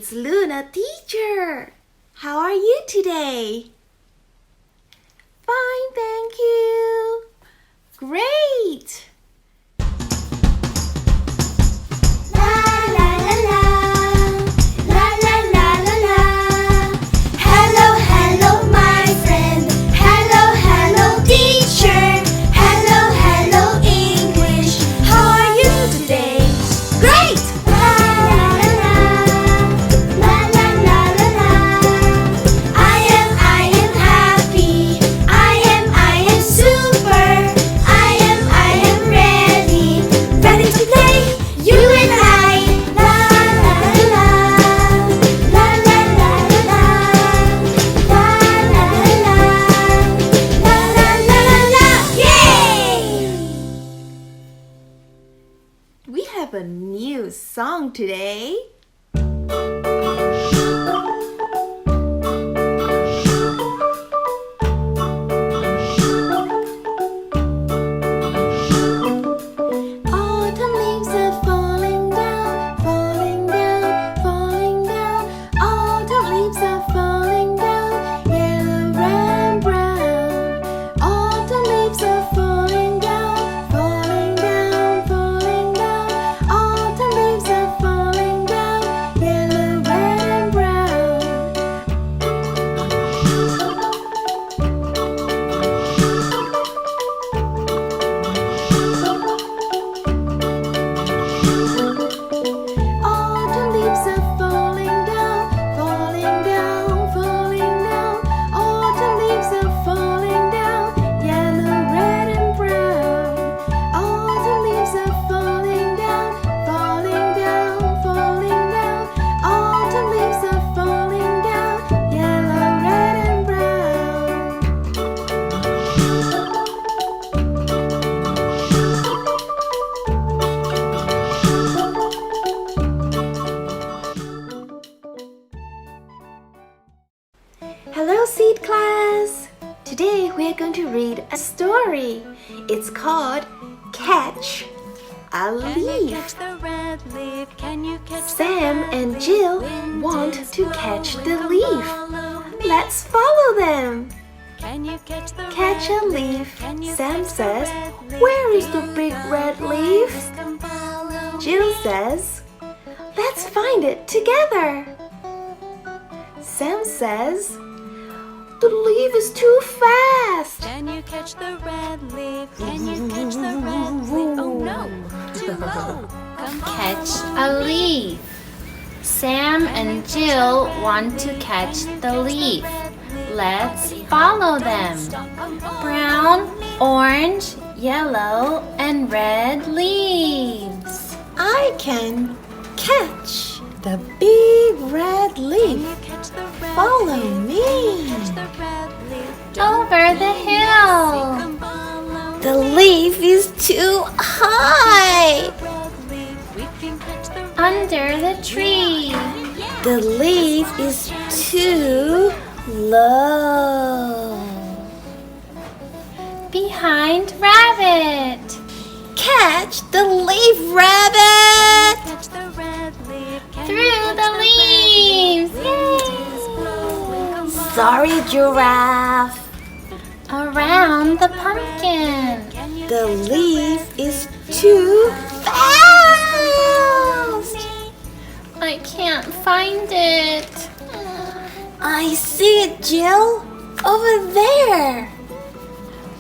it's Luna teacher. How are you today? Fine, thank you. Great. We have a new song today. Autumn leaves are falling down, falling down, falling down. Autumn leaves are falling down, yellow, red, brown. Autumn leaves are falling down, falling down, falling down. Autumn leaves are falling down, yellow, red, brown. Autumn leaves are falling down, falling down, falling down. Autumn leaves are falling down, yellow, red, and brown. Autumn leaves are falling down, falling down, falling down. Autumn leaves are falling down, yellow, red, and brown. Hello, Seed Class! Today we are going to read a story. It's called Catch a Leaf. Sam and Jill want to catch the leaf. Let's follow them. Catch a leaf. Sam says, "Where is the big red leaf?" Jill says, "Let's find it together." Sam says, "The leaf is too fast." Can you catch the red leaf? Can you catch the red leaf? Oh no, too low. Come Catch a leaf. Sam and Jill want to catch the leaf. Let's follow them. Brown, orange, yellow, and red leaves. I can catch the big red leaf. Follow me. Over the hill. The leaf is too high. Under the tree. The leaf is too low. Behind Rabbit. Catch the leaf, rabbit. Through the leaves. Sorry, giraffe. Around the pumpkin. The leaf is too fast. I can't find it. I see it, Jill. Over there.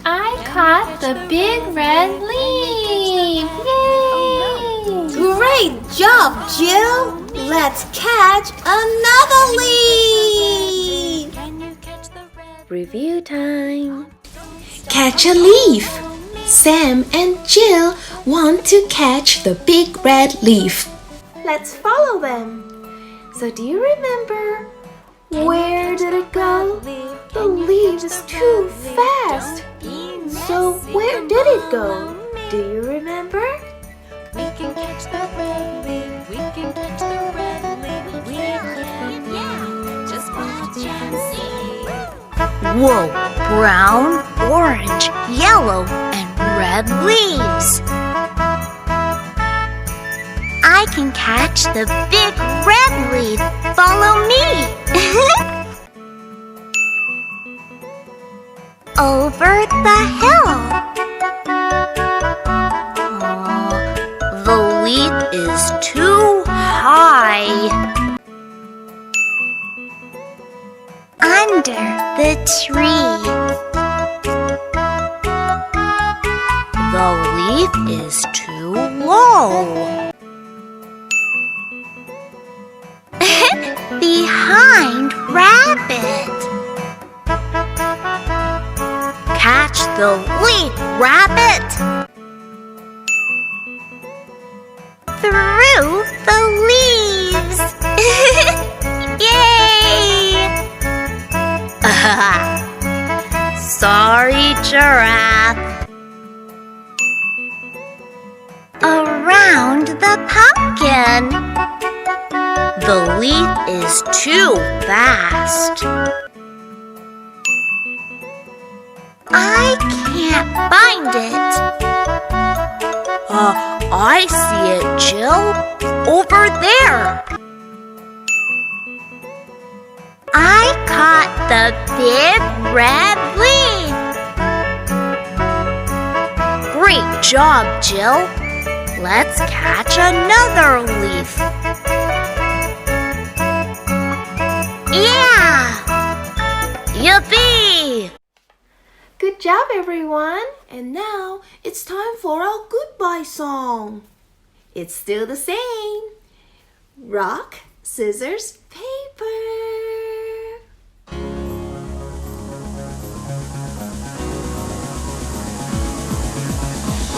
I caught the big red leaf. Yay! Great job, Jill. Let's catch another leaf. Review time. Catch a leaf. Sam and Jill want to catch the big red leaf. Let's follow them. So do you remember? Where did it go? The leaf is too fast. So where did it go? Do you remember? We can catch the red leaf. We can catch the red leaf. We can, yeah. Just watch and see. Whoa! Brown, orange, yellow, and red leaves. I I can catch the big red leaf. Follow me. Over the hill. The leaf is too high. Under the tree. The leaf is too low. Behind Rabbit. Catch the leaf, Rabbit. Through the leaves. Yay! Sorry, Giraffe. Around the pumpkin. The leaf is too fast. I can't find it. I see it, Jill. Over there. I caught the big red leaf. Great job, Jill. Let's catch another leaf. Yeah! Yippee! Good job, everyone! And now it's time for our goodbye song. It's still the same. Rock, scissors, paper.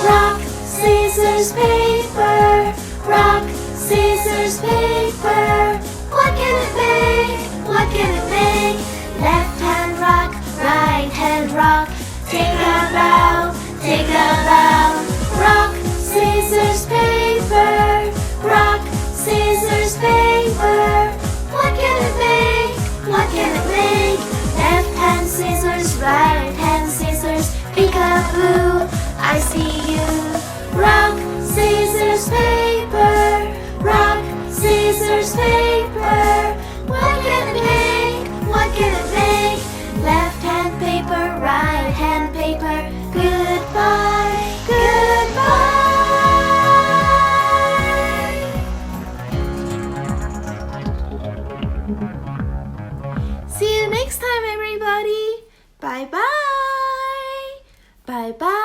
Rock, scissors, paper. Rock, scissors, paper. What can it make? What can it make? Left hand rock, right hand rock. Take a bow, take a bow. Rock, scissors, paper. Rock, scissors, paper. What can it make? What can it make? Left hand scissors, right hand scissors. Peekaboo, I see you. Rock, scissors, paper. Rock, scissors, paper. What can it make? What can it make? Left hand paper, right hand paper. Goodbye, goodbye. See you next time, everybody. Bye-bye. Bye-bye.